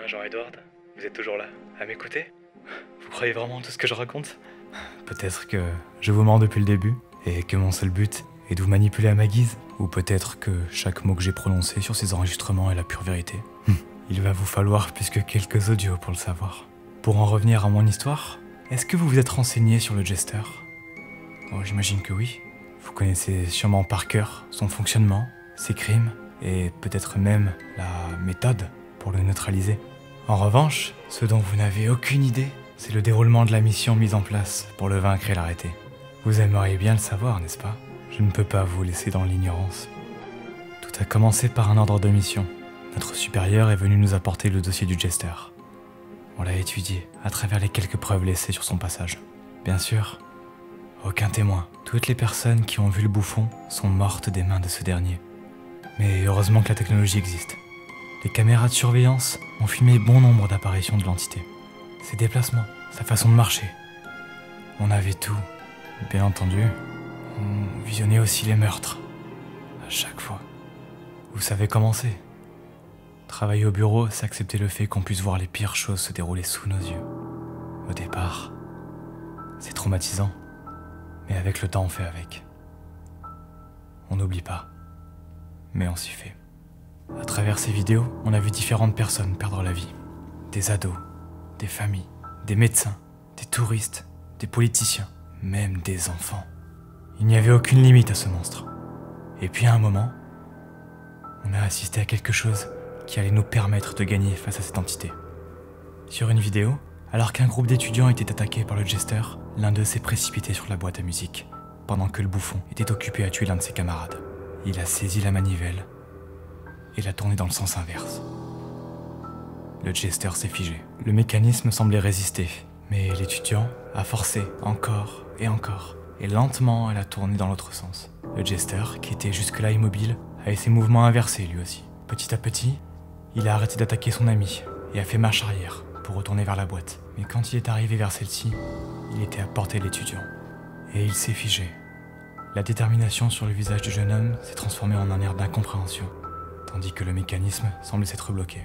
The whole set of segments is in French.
Jean-Edward, vous êtes toujours là, à m'écouter? Vous croyez vraiment tout ce que je raconte? Peut-être que je vous mens depuis le début, et que mon seul but est de vous manipuler à ma guise. Ou peut-être que chaque mot que j'ai prononcé sur ces enregistrements est la pure vérité. Il va vous falloir plus que quelques audios pour le savoir. Pour en revenir à mon histoire, est-ce que vous vous êtes renseigné sur le Jester? Oh, j'imagine que oui. Vous connaissez sûrement par cœur son fonctionnement, ses crimes, et peut-être même la méthode pour le neutraliser. En revanche, ce dont vous n'avez aucune idée, c'est le déroulement de la mission mise en place pour le vaincre et l'arrêter. Vous aimeriez bien le savoir, n'est-ce pas? Je ne peux pas vous laisser dans l'ignorance. Tout a commencé par un ordre de mission. Notre supérieur est venu nous apporter le dossier du Jester. On l'a étudié à travers les quelques preuves laissées sur son passage. Bien sûr, aucun témoin. Toutes les personnes qui ont vu le bouffon sont mortes des mains de ce dernier. Mais heureusement que la technologie existe. Les caméras de surveillance ont filmé bon nombre d'apparitions de l'entité. Ses déplacements, sa façon de marcher. On avait tout, bien entendu. On visionnait aussi les meurtres. À chaque fois. Vous savez comment c'est. Travailler au bureau, c'est accepter le fait qu'on puisse voir les pires choses se dérouler sous nos yeux. Au départ, c'est traumatisant. Mais avec le temps, on fait avec. On n'oublie pas. Mais on s'y fait. À travers ces vidéos, on a vu différentes personnes perdre la vie. Des ados, des familles, des médecins, des touristes, des politiciens, même des enfants. Il n'y avait aucune limite à ce monstre. Et puis à un moment, on a assisté à quelque chose qui allait nous permettre de gagner face à cette entité. Sur une vidéo, alors qu'un groupe d'étudiants était attaqué par le Jester, l'un d'eux s'est précipité sur la boîte à musique, pendant que le bouffon était occupé à tuer l'un de ses camarades. Il a saisi la manivelle et l'a tournée dans le sens inverse. Le Jester s'est figé. Le mécanisme semblait résister, mais l'étudiant a forcé encore, et lentement elle a tourné dans l'autre sens. Le Jester, qui était jusque-là immobile, a eu ses mouvements inversés lui aussi. Petit à petit, il a arrêté d'attaquer son ami et a fait marche arrière pour retourner vers la boîte. Mais quand il est arrivé vers celle-ci, il était à portée de l'étudiant. Et il s'est figé. La détermination sur le visage du jeune homme s'est transformée en un air d'incompréhension, tandis que le mécanisme semblait s'être bloqué.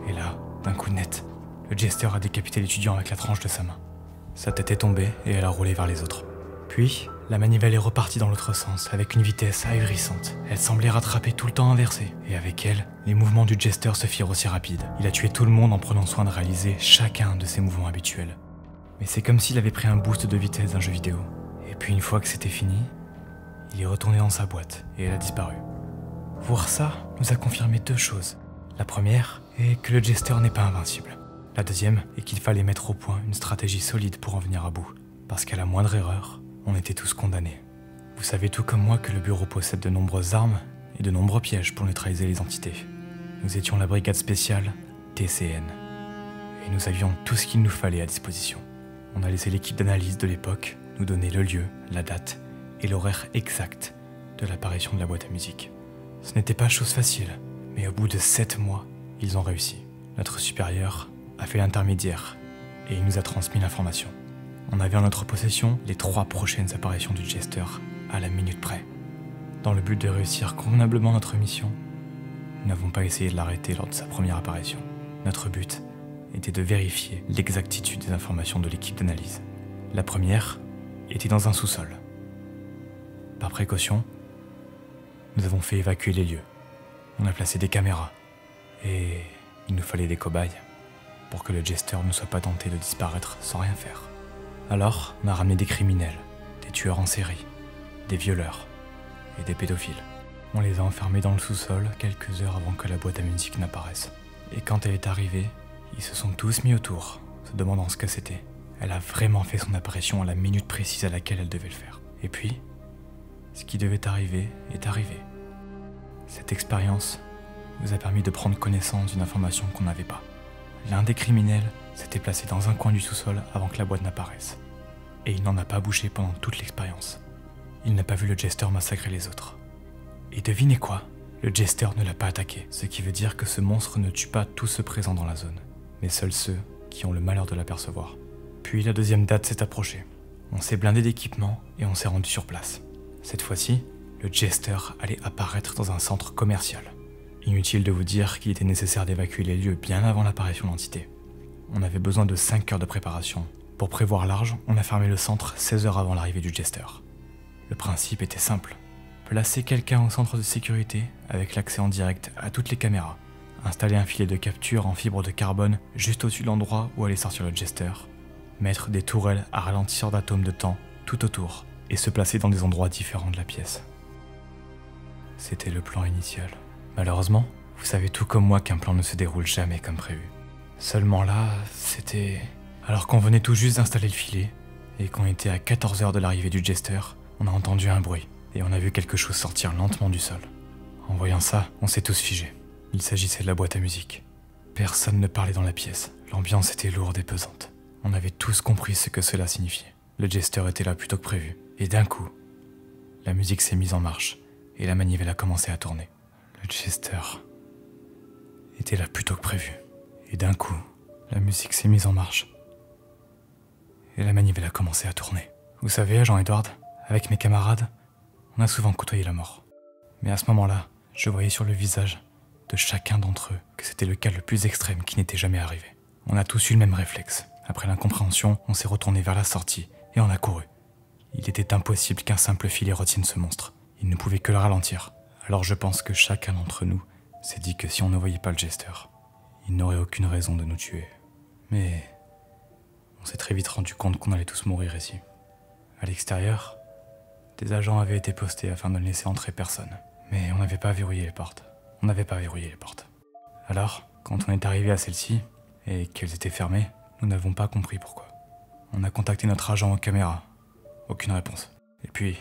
Et là, d'un coup net, le Jester a décapité l'étudiant avec la tranche de sa main. Sa tête est tombée et elle a roulé vers les autres. Puis, la manivelle est repartie dans l'autre sens avec une vitesse ahurissante. Elle semblait rattraper tout le temps inversé. Et avec elle, les mouvements du Jester se firent aussi rapides. Il a tué tout le monde en prenant soin de réaliser chacun de ses mouvements habituels. Mais c'est comme s'il avait pris un boost de vitesse d'un jeu vidéo. Et puis une fois que c'était fini, il est retourné dans sa boîte et elle a disparu. Voir ça nous a confirmé deux choses. La première est que le Jester n'est pas invincible. La deuxième est qu'il fallait mettre au point une stratégie solide pour en venir à bout. Parce qu'à la moindre erreur, on était tous condamnés. Vous savez tout comme moi que le bureau possède de nombreuses armes et de nombreux pièges pour neutraliser les entités. Nous étions la brigade spéciale TCN. Et nous avions tout ce qu'il nous fallait à disposition. On a laissé l'équipe d'analyse de l'époque nous donner le lieu, la date et l'horaire exact de l'apparition de la boîte à musique. Ce n'était pas chose facile, mais au bout de 7 mois, ils ont réussi. Notre supérieur a fait l'intermédiaire et il nous a transmis l'information. On avait en notre possession les 3 prochaines apparitions du Jester à la minute près. Dans le but de réussir convenablement notre mission, nous n'avons pas essayé de l'arrêter lors de sa première apparition. Notre but était de vérifier l'exactitude des informations de l'équipe d'analyse. La première était dans un sous-sol. Par précaution, nous avons fait évacuer les lieux. On a placé des caméras et il nous fallait des cobayes pour que le Jester ne soit pas tenté de disparaître sans rien faire. Alors, on a ramené des criminels, des tueurs en série, des violeurs et des pédophiles. On les a enfermés dans le sous-sol quelques heures avant que la boîte à musique n'apparaisse. Et quand elle est arrivée, ils se sont tous mis autour, se demandant ce que c'était. Elle a vraiment fait son apparition à la minute précise à laquelle elle devait le faire. Et puis, ce qui devait arriver est arrivé. Cette expérience nous a permis de prendre connaissance d'une information qu'on n'avait pas. L'un des criminels s'était placé dans un coin du sous-sol avant que la boîte n'apparaisse. Et il n'en a pas bougé pendant toute l'expérience. Il n'a pas vu le Jester massacrer les autres. Et devinez quoi? Le Jester ne l'a pas attaqué, ce qui veut dire que ce monstre ne tue pas tous ceux présents dans la zone, mais seuls ceux qui ont le malheur de l'apercevoir. Puis la deuxième date s'est approchée. On s'est blindé d'équipements et on s'est rendu sur place. Cette fois-ci, le Jester allait apparaître dans un centre commercial. Inutile de vous dire qu'il était nécessaire d'évacuer les lieux bien avant l'apparition de l'entité. On avait besoin de 5 heures de préparation. Pour prévoir large, on a fermé le centre 16 heures avant l'arrivée du Jester. Le principe était simple. Placer quelqu'un au centre de sécurité avec l'accès en direct à toutes les caméras. Installer un filet de capture en fibre de carbone juste au-dessus de l'endroit où allait sortir le Jester. Mettre des tourelles à ralentisseur d'atomes de temps tout autour et se placer dans des endroits différents de la pièce. C'était le plan initial. Malheureusement, vous savez tout comme moi qu'un plan ne se déroule jamais comme prévu. Seulement là, c'était... Alors qu'on venait tout juste d'installer le filet et qu'on était à 14 heures de l'arrivée du Jester, on a entendu un bruit et on a vu quelque chose sortir lentement du sol. En voyant ça, on s'est tous figés. Il s'agissait de la boîte à musique. Personne ne parlait dans la pièce. L'ambiance était lourde et pesante. On avait tous compris ce que cela signifiait. Le Jester était là plus tôt que prévu. Et d'un coup, la musique s'est mise en marche et la manivelle a commencé à tourner. Le Jester était là plus tôt que prévu. Et d'un coup, la musique s'est mise en marche et la manivelle a commencé à tourner. Vous savez, Jean-Edouard, avec mes camarades, on a souvent côtoyé la mort. Mais à ce moment-là, je voyais sur le visage de chacun d'entre eux que c'était le cas le plus extrême qui n'était jamais arrivé. On a tous eu le même réflexe. Après l'incompréhension, on s'est retourné vers la sortie et on a couru. Il était impossible qu'un simple filet retienne ce monstre. Il ne pouvait que le ralentir. Alors je pense que chacun d'entre nous s'est dit que si on ne voyait pas le Jester, il n'aurait aucune raison de nous tuer. Mais on s'est très vite rendu compte qu'on allait tous mourir ici. À l'extérieur, des agents avaient été postés afin de ne laisser entrer personne. Mais on n'avait pas verrouillé les portes. Alors, quand on est arrivé à celle-ci, et qu'elles étaient fermées, nous n'avons pas compris pourquoi. On a contacté notre agent aux caméras. Aucune réponse. Et puis,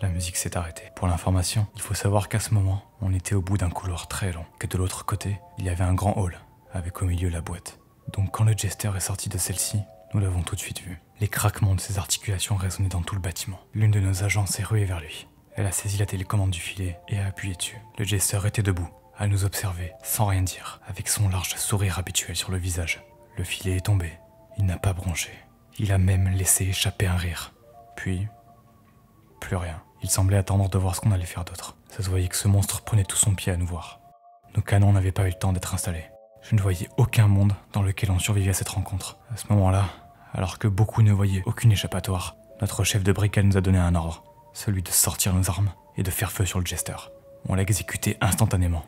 la musique s'est arrêtée. Pour l'information, il faut savoir qu'à ce moment, on était au bout d'un couloir très long, que de l'autre côté, il y avait un grand hall, avec au milieu la boîte. Donc quand le Jester est sorti de celle-ci, nous l'avons tout de suite vu. Les craquements de ses articulations résonnaient dans tout le bâtiment. L'une de nos agents s'est ruée vers lui. Elle a saisi la télécommande du filet et a appuyé dessus. Le Jester était debout, à nous observer, sans rien dire, avec son large sourire habituel sur le visage. Le filet est tombé. Il n'a pas bronché. Il a même laissé échapper un rire. Puis, plus rien. Il semblait attendre de voir ce qu'on allait faire d'autre. Ça se voyait que ce monstre prenait tout son pied à nous voir. Nos canons n'avaient pas eu le temps d'être installés. Je ne voyais aucun monde dans lequel on survivait à cette rencontre. À ce moment-là, alors que beaucoup ne voyaient aucune échappatoire, notre chef de brigade nous a donné un ordre, celui de sortir nos armes et de faire feu sur le Jester. On l'a exécuté instantanément.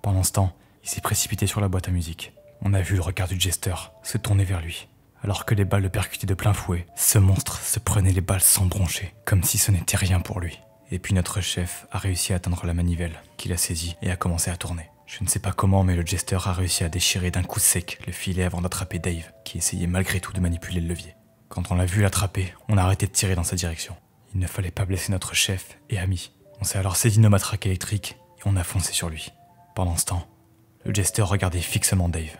Pendant ce temps, il s'est précipité sur la boîte à musique. On a vu le regard du Jester se tourner vers lui. Alors que les balles le percutaient de plein fouet, ce monstre se prenait les balles sans broncher, comme si ce n'était rien pour lui. Et puis notre chef a réussi à atteindre la manivelle, qu'il a saisie et a commencé à tourner. Je ne sais pas comment, mais le Jester a réussi à déchirer d'un coup sec le filet avant d'attraper Dave, qui essayait malgré tout de manipuler le levier. Quand on l'a vu l'attraper, on a arrêté de tirer dans sa direction. Il ne fallait pas blesser notre chef et ami. On s'est alors saisi nos matraques électriques et on a foncé sur lui. Pendant ce temps, le Jester regardait fixement Dave.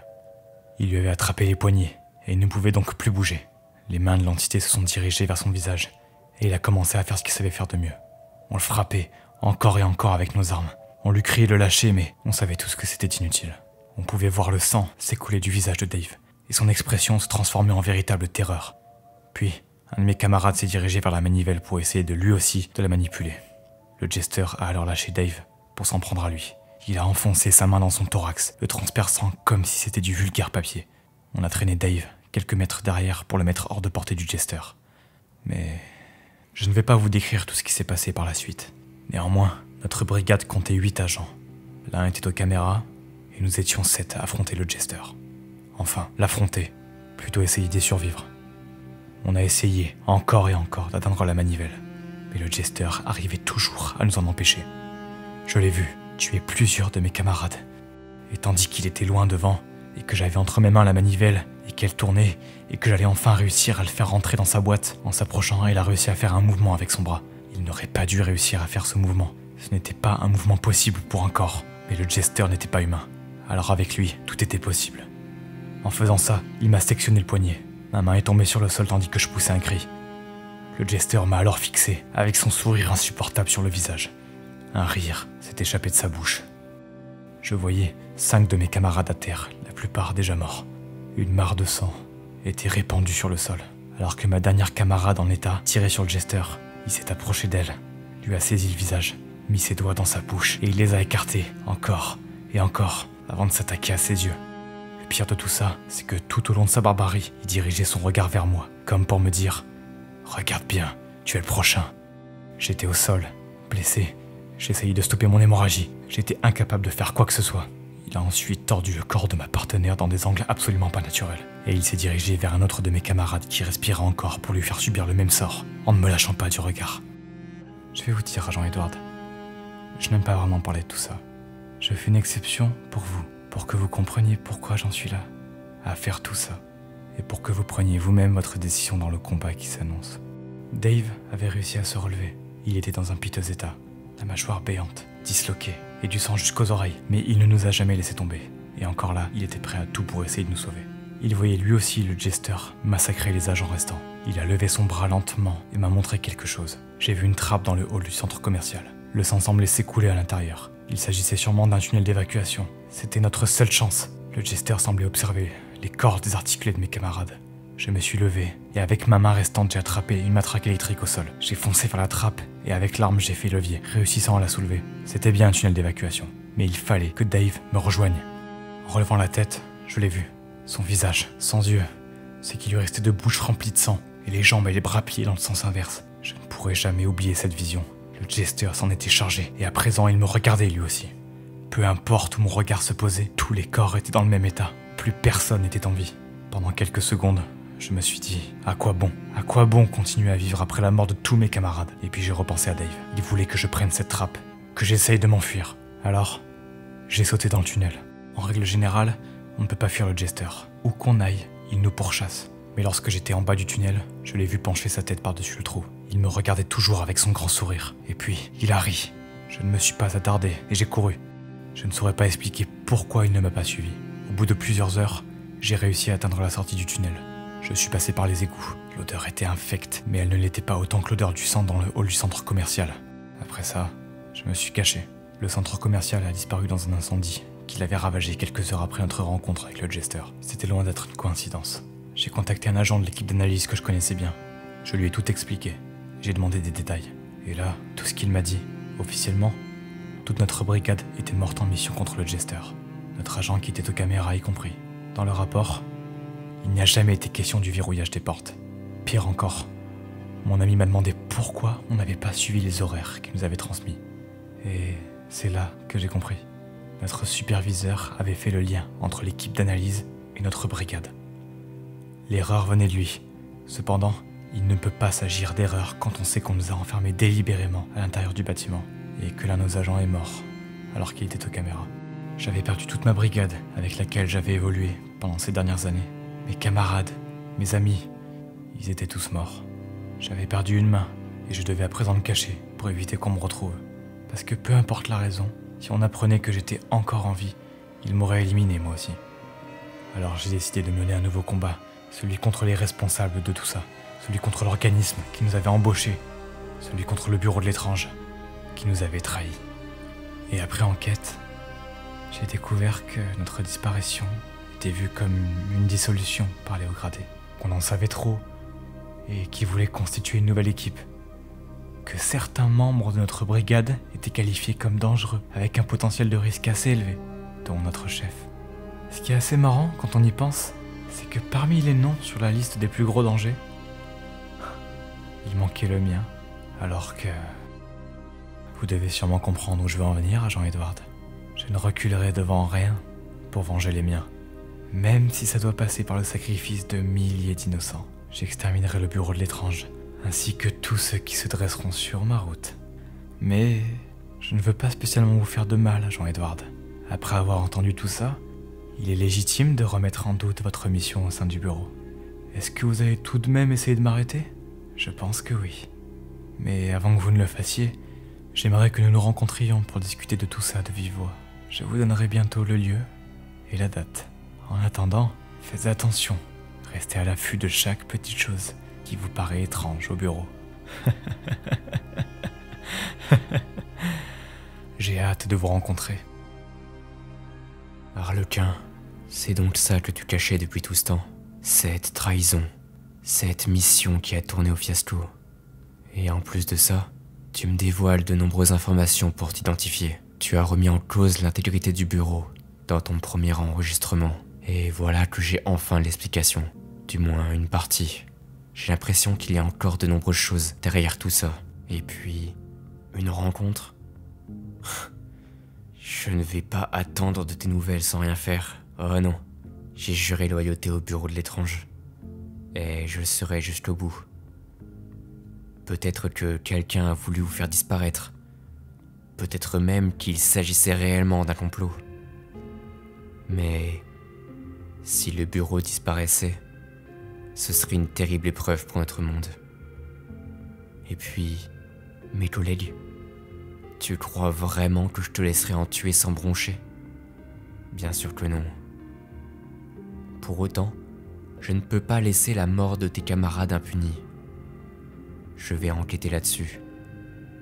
Il lui avait attrapé les poignets et il ne pouvait donc plus bouger. Les mains de l'entité se sont dirigées vers son visage et il a commencé à faire ce qu'il savait faire de mieux. On le frappait encore et encore avec nos armes. On lui criait de le lâcher, mais on savait tous que c'était inutile. On pouvait voir le sang s'écouler du visage de Dave et son expression se transformer en véritable terreur. Puis, un de mes camarades s'est dirigé vers la manivelle pour essayer de lui aussi de la manipuler. Le Jester a alors lâché Dave pour s'en prendre à lui. Il a enfoncé sa main dans son thorax, le transperçant comme si c'était du vulgaire papier. On a traîné Dave quelques mètres derrière pour le mettre hors de portée du Jester. Mais je ne vais pas vous décrire tout ce qui s'est passé par la suite. Néanmoins, notre brigade comptait 8 agents. L'un était aux caméras et nous étions 7 à affronter le Jester. Enfin, l'affronter, plutôt essayer d'y survivre. On a essayé encore et encore d'atteindre la manivelle, mais le Jester arrivait toujours à nous en empêcher. Je l'ai vu tuer plusieurs de mes camarades, et tandis qu'il était loin devant, et que j'avais entre mes mains la manivelle, et qu'elle tournait, et que j'allais enfin réussir à le faire rentrer dans sa boîte, en s'approchant, il a réussi à faire un mouvement avec son bras. Il n'aurait pas dû réussir à faire ce mouvement. Ce n'était pas un mouvement possible pour un corps, mais le Jester n'était pas humain. Alors avec lui, tout était possible. En faisant ça, il m'a sectionné le poignet. Ma main est tombée sur le sol tandis que je poussais un cri. Le Jester m'a alors fixé, avec son sourire insupportable sur le visage. Un rire s'est échappé de sa bouche. Je voyais 5 de mes camarades à terre, la plupart déjà morts. Une mare de sang était répandue sur le sol, alors que ma dernière camarade en état tirait sur le Jester. Il s'est approché d'elle, lui a saisi le visage, mis ses doigts dans sa bouche et il les a écartés, encore Et encore, avant de s'attaquer à ses yeux. Le pire de tout ça, c'est que tout au long de sa barbarie, il dirigeait son regard vers moi, comme pour me dire « Regarde bien, tu es le prochain ». J'étais au sol, blessé. J'essayais de stopper mon hémorragie. J'étais incapable de faire quoi que ce soit. Il a ensuite tordu le corps de ma partenaire dans des angles absolument pas naturels. Et il s'est dirigé vers un autre de mes camarades qui respirait encore pour lui faire subir le même sort, en ne me lâchant pas du regard. Je vais vous dire, agent Edward, je n'aime pas vraiment parler de tout ça. Je fais une exception pour vous, pour que vous compreniez pourquoi j'en suis là, à faire tout ça, et pour que vous preniez vous-même votre décision dans le combat qui s'annonce. Dave avait réussi à se relever. Il était dans un piteux état, la mâchoire béante, disloquée, et du sang jusqu'aux oreilles, mais il ne nous a jamais laissé tomber. Et encore là, il était prêt à tout pour essayer de nous sauver. Il voyait lui aussi le Jester massacrer les agents restants. Il a levé son bras lentement et m'a montré quelque chose. J'ai vu une trappe dans le hall du centre commercial. Le sang semblait s'écouler à l'intérieur. Il s'agissait sûrement d'un tunnel d'évacuation. C'était notre seule chance. Le Jester semblait observer les corps désarticulés de mes camarades. Je me suis levé et avec ma main restante, j'ai attrapé une matraque électrique au sol. J'ai foncé vers la trappe et avec l'arme, j'ai fait levier, réussissant à la soulever. C'était bien un tunnel d'évacuation, mais il fallait que Dave me rejoigne. En relevant la tête, je l'ai vu. Son visage, sans yeux, c'est qu'il lui restait deux bouches remplies de sang et les jambes et les bras pliés dans le sens inverse. Je ne pourrai jamais oublier cette vision. Le Jester s'en était chargé et à présent, il me regardait lui aussi. Peu importe où mon regard se posait, tous les corps étaient dans le même état. Plus personne n'était en vie. Pendant quelques secondes, je me suis dit, à quoi bon continuer à vivre après la mort de tous mes camarades? Et puis j'ai repensé à Dave. Il voulait que je prenne cette trappe, que j'essaye de m'enfuir. Alors, j'ai sauté dans le tunnel. En règle générale, on ne peut pas fuir le Jester. Où qu'on aille, il nous pourchasse. Mais lorsque j'étais en bas du tunnel, je l'ai vu pencher sa tête par-dessus le trou. Il me regardait toujours avec son grand sourire. Et puis, il a ri. Je ne me suis pas attardé et j'ai couru. Je ne saurais pas expliquer pourquoi il ne m'a pas suivi. Au bout de plusieurs heures, j'ai réussi à atteindre la sortie du tunnel. Je suis passé par les égouts. L'odeur était infecte, mais elle ne l'était pas autant que l'odeur du sang dans le hall du centre commercial. Après ça, je me suis caché. Le centre commercial a disparu dans un incendie qu'il avait ravagé quelques heures après notre rencontre avec le Jester. C'était loin d'être une coïncidence. J'ai contacté un agent de l'équipe d'analyse que je connaissais bien. Je lui ai tout expliqué. J'ai demandé des détails. Et là, tout ce qu'il m'a dit, officiellement, toute notre brigade était morte en mission contre le Jester. Notre agent qui était aux caméras y compris. Dans le rapport, il n'y a jamais été question du verrouillage des portes. Pire encore, mon ami m'a demandé pourquoi on n'avait pas suivi les horaires qu'il nous avait transmis. Et c'est là que j'ai compris. Notre superviseur avait fait le lien entre l'équipe d'analyse et notre brigade. L'erreur venait de lui. Cependant, il ne peut pas s'agir d'erreur quand on sait qu'on nous a enfermés délibérément à l'intérieur du bâtiment et que l'un de nos agents est mort alors qu'il était aux caméras. J'avais perdu toute ma brigade avec laquelle j'avais évolué pendant ces dernières années. Mes camarades, mes amis, ils étaient tous morts. J'avais perdu une main et je devais à présent me cacher pour éviter qu'on me retrouve. Parce que peu importe la raison, si on apprenait que j'étais encore en vie, il m'aurait éliminé moi aussi. Alors j'ai décidé de mener un nouveau combat, celui contre les responsables de tout ça, celui contre l'organisme qui nous avait embauchés, celui contre le bureau de l'étrange qui nous avait trahis. Et après enquête, j'ai découvert que notre disparition était vue comme une dissolution par les hauts gradés, qu'on en savait trop et qui voulait constituer une nouvelle équipe, que certains membres de notre brigade étaient qualifiés comme dangereux, avec un potentiel de risque assez élevé, dont notre chef. Ce qui est assez marrant quand on y pense, c'est que parmi les noms sur la liste des plus gros dangers, il manquait le mien, alors que... Vous devez sûrement comprendre où je veux en venir, agent Edward. Je ne reculerai devant rien pour venger les miens. Même si ça doit passer par le sacrifice de milliers d'innocents, j'exterminerai le bureau de l'étrange, ainsi que tous ceux qui se dresseront sur ma route. Mais je ne veux pas spécialement vous faire de mal, agent Edward. Après avoir entendu tout ça, il est légitime de remettre en doute votre mission au sein du bureau. Est-ce que vous allez tout de même essayer de m'arrêter? Je pense que oui. Mais avant que vous ne le fassiez, j'aimerais que nous nous rencontrions pour discuter de tout ça de vive voix. Je vous donnerai bientôt le lieu et la date. En attendant, faites attention. Restez à l'affût de chaque petite chose qui vous paraît étrange au bureau. J'ai hâte de vous rencontrer. Harlequin, c'est donc ça que tu cachais depuis tout ce temps. Cette trahison, cette mission qui a tourné au fiasco. Et en plus de ça, tu me dévoiles de nombreuses informations pour t'identifier. Tu as remis en cause l'intégrité du bureau dans ton premier enregistrement. Et voilà que j'ai enfin l'explication. Du moins une partie. J'ai l'impression qu'il y a encore de nombreuses choses derrière tout ça. Et puis, une rencontre. Je ne vais pas attendre de tes nouvelles sans rien faire. Oh non. J'ai juré loyauté au bureau de l'étrange. Et je le serai jusqu'au bout. Peut-être que quelqu'un a voulu vous faire disparaître. Peut-être même qu'il s'agissait réellement d'un complot. Mais si le bureau disparaissait, ce serait une terrible épreuve pour notre monde. Et puis, mes collègues, tu crois vraiment que je te laisserai en tuer sans broncher? Bien sûr que non. Pour autant, je ne peux pas laisser la mort de tes camarades impunie. Je vais enquêter là-dessus.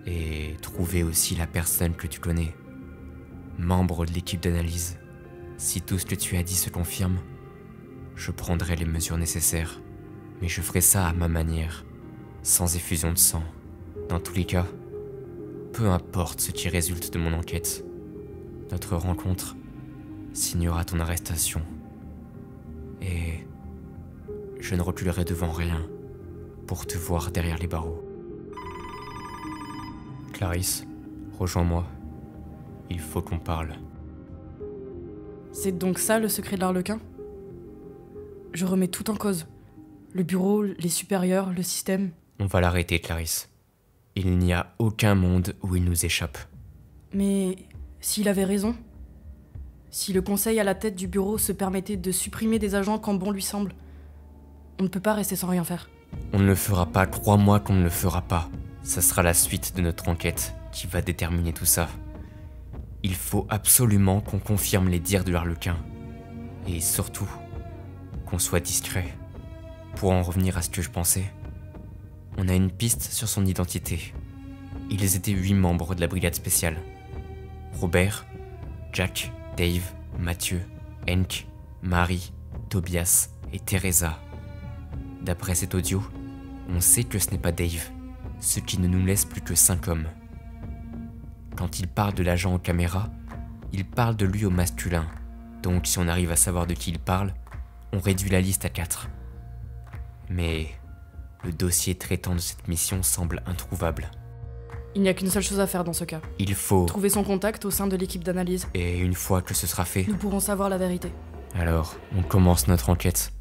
Et trouver aussi la personne que tu connais, membre de l'équipe d'analyse. Si tout ce que tu as dit se confirme, je prendrai les mesures nécessaires. Mais je ferai ça à ma manière, sans effusion de sang. Dans tous les cas, peu importe ce qui résulte de mon enquête, notre rencontre signera ton arrestation. Et je ne reculerai devant rien pour te voir derrière les barreaux. Clarisse, rejoins-moi. Il faut qu'on parle. C'est donc ça le secret de l'Arlequin? Je remets tout en cause. Le bureau, les supérieurs, le système. On va l'arrêter, Clarisse. Il n'y a aucun monde où il nous échappe. Mais s'il avait raison? Si le conseil à la tête du bureau se permettait de supprimer des agents quand bon lui semble, on ne peut pas rester sans rien faire. On ne le fera pas, crois-moi qu'on ne le fera pas. Ça sera la suite de notre enquête qui va déterminer tout ça. Il faut absolument qu'on confirme les dires de l'Arlequin. Et surtout, qu'on soit discret. Pour en revenir à ce que je pensais, on a une piste sur son identité. Ils étaient 8 membres de la brigade spéciale. Robert, Jack, Dave, Mathieu, Henk, Marie, Tobias et Teresa. D'après cet audio, on sait que ce n'est pas Dave, ce qui ne nous laisse plus que 5 hommes. Quand il parle de l'agent aux caméras, il parle de lui au masculin, donc si on arrive à savoir de qui il parle, on réduit la liste à 4. Mais le dossier traitant de cette mission semble introuvable. Il n'y a qu'une seule chose à faire dans ce cas. Il faut... Trouver son contact au sein de l'équipe d'analyse. Et une fois que ce sera fait... Nous pourrons savoir la vérité. Alors, on commence notre enquête.